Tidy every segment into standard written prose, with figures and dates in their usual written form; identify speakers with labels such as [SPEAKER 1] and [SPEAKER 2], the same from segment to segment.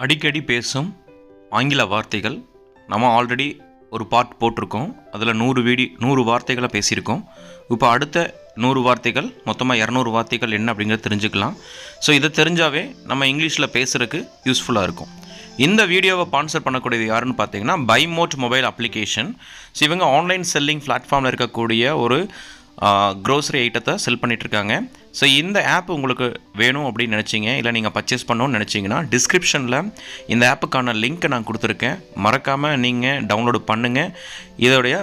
[SPEAKER 1] அடிக்கடி பேசும் ஆங்கில வார்த்தைகள் நம்ம ஆல்ரெடி ஒரு பார்ட் போட்டிருக்கோம். அதில் 100 வார்த்தைகளை பேசியிருக்கோம். இப்போ அடுத்த 100 வார்த்தைகள் மொத்தமாக 200 வார்த்தைகள் என்ன அப்படிங்கிறத தெரிஞ்சுக்கலாம். ஸோ இதை தெரிஞ்சாவே நம்ம இங்கிலீஷில் பேசுகிறதுக்கு யூஸ்ஃபுல்லாக இருக்கும். இந்த வீடியோவை ஸ்பான்சர் பண்ணக்கூடியது யாருன்னு பார்த்தீங்கன்னா பைமோட் மொபைல் அப்ளிகேஷன். ஸோ இவங்க ஆன்லைன் செல்லிங் பிளாட்ஃபார்மில் இருக்கக்கூடிய ஒரு க்ரோசரி ஐட்டத்தை செல் பண்ணிகிட்ருக்காங்க. ஸோ இந்த ஆப் உங்களுக்கு வேணும் அப்படின்னு நினச்சிங்க, இல்லை நீங்கள் பர்ச்சேஸ் பண்ணணும்னு நினச்சிங்கன்னா டிஸ்கிரிப்ஷனில் இந்த ஆப்புக்கான லிங்க்கை நான் கொடுத்துருக்கேன். மறக்காமல் நீங்கள் டவுன்லோடு பண்ணுங்கள். இதோடைய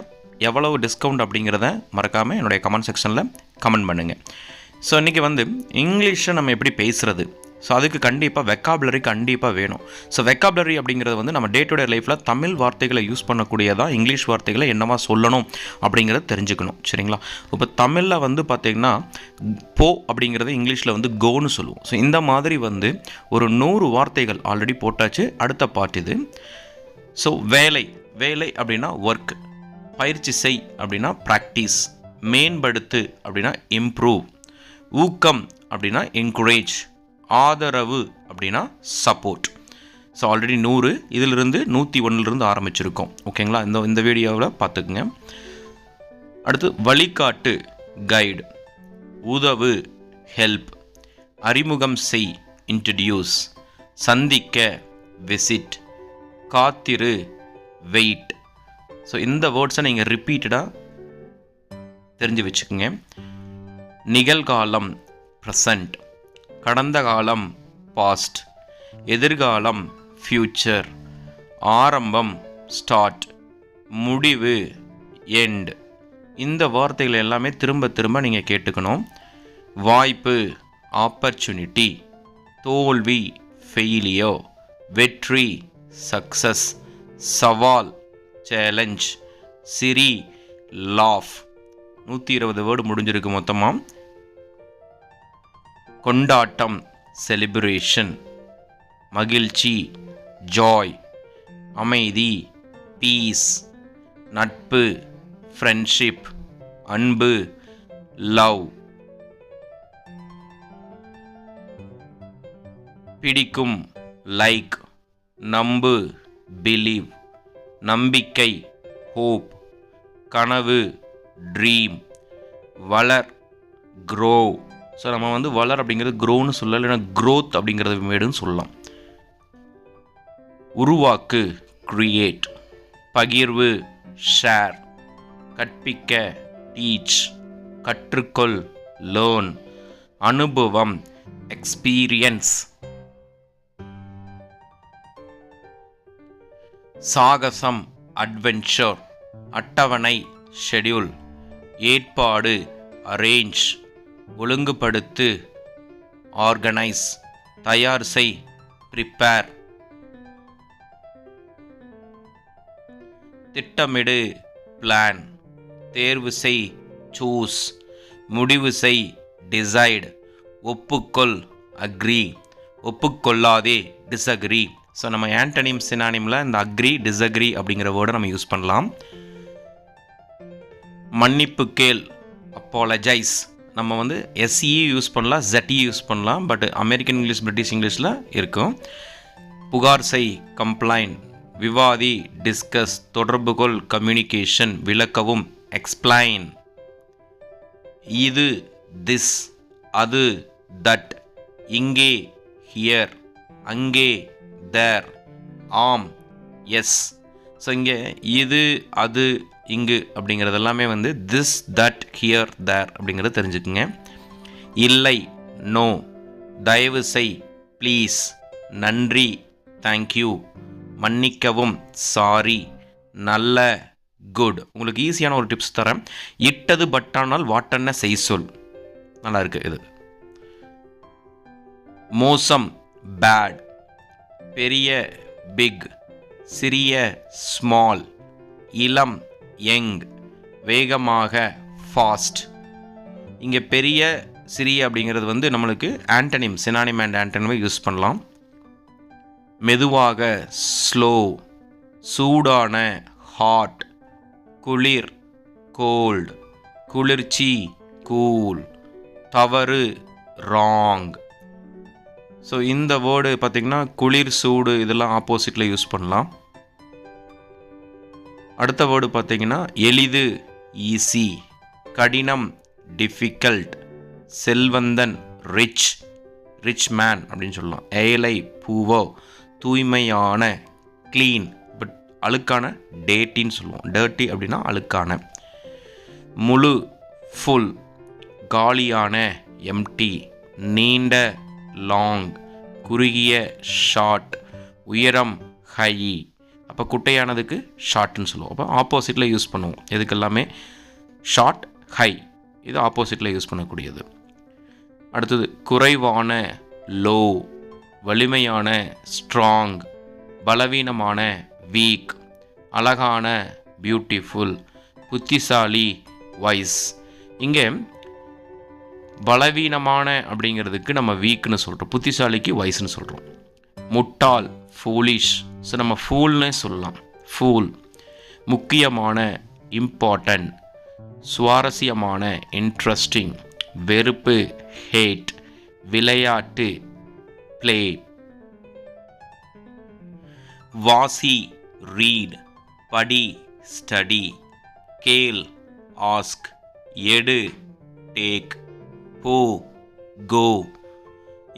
[SPEAKER 1] எவ்வளவு டிஸ்கவுண்ட் அப்படிங்கிறத மறக்காமல் என்னுடைய கமெண்ட் செக்ஷனில் கமெண்ட் பண்ணுங்கள். ஸோ இன்றைக்கி இங்கிலீஷை நம்ம எப்படி பேசுகிறது, ஸோ அதுக்கு கண்டிப்பாக வெக்காபுலரி கண்டிப்பாக வேணும். ஸோ வெக்காபுலரி அப்படிங்கிறது நம்ம டே டு டே லைஃப்பில் தமிழ் வார்த்தைகளை யூஸ் பண்ணக்கூடியதாக இங்கிலீஷ் வார்த்தைகளை என்னவா சொல்லணும் அப்படிங்கிறத தெரிஞ்சுக்கணும். சரிங்களா? இப்போ தமிழில் பார்த்திங்கன்னா போ அப்படிங்கிறது இங்கிலீஷில் கோன்னு சொல்லுவோம். ஸோ இந்த மாதிரி ஒரு 100 வார்த்தைகள் ஆல்ரெடி போட்டாச்சு. அடுத்த பார்ட் இது. ஸோ வேலை அப்படின்னா ஒர்க், பயிற்சி செய் அப்படின்னா ப்ராக்டிஸ், மேம்படுத்து அப்படின்னா இம்ப்ரூவ், ஊக்கம் அப்படின்னா என்கரேஜ், ஆதரவு அப்படின்னா சப்போர்ட். ஸோ ஆல்ரெடி 100, இதிலிருந்து 101 ஆரம்பிச்சிருக்கோம். ஓகேங்களா? இந்த வீடியோவில் பார்த்துக்குங்க. அடுத்து வழிகாட்டு கைடு, உதவு ஹெல்ப், அறிமுகம் செய் இன்ட்ரடியூஸ், சந்திக்க விசிட், காத்திரு வெயிட். ஸோ இந்த வேர்ட்ஸை நீங்கள் ரிப்பீட்டடாக தெரிஞ்சு வச்சுக்கோங்க. நிகழ்காலம் ப்ரெசண்ட், கடந்த காலம் பாஸ்ட், எதிர்காலம் ஃப்யூச்சர், ஆரம்பம் ஸ்டார்ட், முடிவு எண்ட். இந்த வார்த்தைகள் எல்லாமே திரும்ப நீங்கள் கேட்டுக்கணும். வாய்ப்பு ஆப்பர்ச்சுனிட்டி, தோல்வி ஃபெயிலியோ, வெற்றி சக்சஸ், சவால் சேலஞ்ச், சிரி லாஃப். 120 வேர்டு முடிஞ்சிருக்கு மொத்தமாக. கொண்டாட்டம் செலிப்ரேஷன், மகிழ்ச்சி ஜாய், அமைதி பீஸ், நட்பு ஃப்ரெண்ட்ஷிப், அன்பு லவ், பிடிக்கும் லைக், நம்பு பிலீவ், நம்பிக்கை ஹோப், கனவு ட்ரீம், வளர் க்ரோ. ஸோ நம்ம வளர் அப்படிங்கிறது க்ரோன்னு சொல்லலாம், இல்லைன்னா க்ரோத் அப்படிங்கிறது மேடுன்னு சொல்லலாம். உருவாக்கு கிரியேட், பகிர்வு ஷேர், கற்பிக்க டீச், கற்றுக்கொள் லேர்ன், அனுபவம் எக்ஸ்பீரியன்ஸ், சாகசம் அட்வென்ச்சர், அட்டவணை ஷெட்யூல், ஏற்பாடு அரேஞ்ச், ஒழுங்குபடுத்து ஆர்கனைஸ், தயார் செய் ப்ரிப்பேர், திட்டமிடு பிளான், தேர்வு செய் சூஸ், முடிவு செய் டிசைட், ஒப்புக்கொள் அக்ரி, ஒப்புக்கொள்ளாதே டிஸ்அக்ரி. ஸோ நம்ம ஆன்டனிம் சினானிமில் இந்த அக்ரி டிஸ்அக்ரி அப்படிங்கிற வேர்டை நம்ம யூஸ் பண்ணலாம். மன்னிப்பு கேள் அப்பாலஜைஸ். நம்ம எஸ்இ யூஸ் பண்ணலாம், ZE யூஸ் பண்ணலாம், பட் அமெரிக்கன் இங்கிலீஷ் பிரிட்டிஷ் இங்கிலீஷில் இருக்கும். புகார் செய் கம்ப்ளைண்ட், விவாதி டிஸ்கஸ், தொடர்புகொள் கம்யூனிகேஷன், விளக்கவும் எக்ஸ்பிளைன், இது திஸ், அது தட், இங்கே ஹியர், அங்கே தேர், ஆம் எஸ். ஸோ இங்கே இது அது இங்கு அப்படிங்கிறது எல்லாமே திஸ் தட் ஹியர் தேர் அப்படிங்கிறத தெரிஞ்சுக்குங்க. இல்லை நோ, தயவு செய் ப்ளீஸ், நன்றி தேங்க்யூ, மன்னிக்கவும் சாரி, நல்ல குட். உங்களுக்கு ஈஸியான ஒரு டிப்ஸ் தரேன். இட்டது பட்டானால் வாட்டன்ன செய் சொல். நல்லா இருக்கு இது. மோசம் பேட், பெரிய பிக், சிறிய ஸ்மால், இளம் யங், வேகமாக ஃபாஸ்ட். இங்கே பெரிய சிறிய அப்படிங்கிறது நம்மளுக்கு ஆன்டனிம், சினானிம் அண்ட் ஆன்டனிமை யூஸ் பண்ணலாம். மெதுவாக ஸ்லோ, சூடான ஹாட், குளிர் கோல்ட், குளிர்ச்சி கூல், தவறு ராங், ஸோ இந்த வேர்டு பார்த்திங்கன்னா குளிர் சூடு இதெல்லாம் ஆப்போசிட்டில் யூஸ் பண்ணலாம். அடுத்த வேர்டு பார்த்திங்கன்னா எளிது ஈஸி, கடினம் டிஃபிகல்ட், செல்வந்தன் ரிச் மேன் அப்படின்னு சொல்லலாம், ஏழை பூவோ, தூய்மையான க்ளீன், பட் அழுக்கான டேட்டின்னு சொல்லுவோம். டர்ட்டி அப்படின்னா அழுக்கான. முழு ஃபுல், காலியான எம்டி, நீண்ட லாங், குறுகிய ஷார்ட், உயரம் ஹை. அப்போ குட்டையானதுக்கு ஷார்ட்னு சொல்லுவோம். அப்போ ஆப்போசிட்டில் யூஸ் பண்ணுவோம். எதுக்கெல்லாமே ஷார்ட் ஹை, இது ஆப்போசிட்டில் யூஸ் பண்ணக்கூடியது. அடுத்தது குறைவான லோ, வலிமையான ஸ்ட்ராங், பலவீனமான வீக், அழகான பியூட்டிஃபுல், புத்திசாலி வைஸ். இங்கே பலவீனமான அப்படிங்கிறதுக்கு நம்ம வீக்னு சொல்கிறோம், புத்திசாலிக்கு வைஸ்னு சொல்கிறோம். முட்டாள் ஃபூலிஷ், ஸோ நம்ம ஃபூல்னே சொல்லலாம், ஃபூல். முக்கியமான இம்பார்ட்டன்ட், சுவாரஸ்யமான இன்ட்ரெஸ்டிங், வெறுப்பு ஹேட், விளையாட்டு ப்ளே. வாசி ரீட், படி ஸ்டடி, கேள் ஆஸ்க், எடு டேக், போ கோ.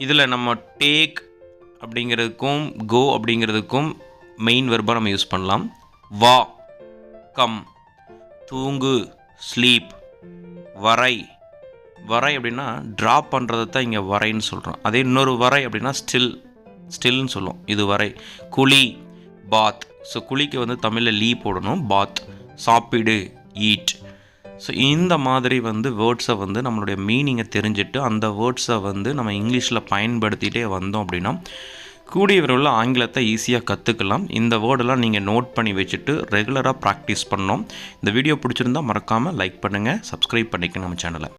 [SPEAKER 1] இதில் நம்ம டேக் அப்படிங்கிறதுக்கும் கோ அப்படிங்கிறதுக்கும் மெயின் வெர்பாக நம்ம யூஸ் பண்ணலாம். வா கம், தூங்கு ஸ்லீப், வரை அப்படின்னா ட்ராப் பண்ணுறது தான் இங்கே வரைன்னு சொல்கிறோம். அதே இன்னொரு வரை அப்படின்னா ஸ்டில்னு சொல்லுவோம். இது வரை. குழி பாத், ஸோ குழிக்கு வந்து தமிழில் லீ போடணும், பாத். சாப்பிடு ஈட். ஸோ இந்த மாதிரி வந்து வேர்ட்ஸை வந்து நம்மளுடைய மீனிங்கை தெரிஞ்சுட்டு அந்த வேர்ட்ஸை வந்து நம்ம இங்கிலீஷில் பயன்படுத்திகிட்டே வந்தோம் அப்படின்னா கூடிய விரைவில் ஆங்கிலத்தை ஈஸியாக கற்றுக்கலாம். இந்த வேர்டெல்லாம் நீங்கள் நோட் பண்ணி வச்சுட்டு ரெகுலராக ப்ராக்டிஸ் பண்ணோம். இந்த வீடியோ பிடிச்சிருந்தால் மறக்காமல் லைக் பண்ணுங்கள், சப்ஸ்கிரைப் பண்ணிக்கணும் நம்ம சேனலை.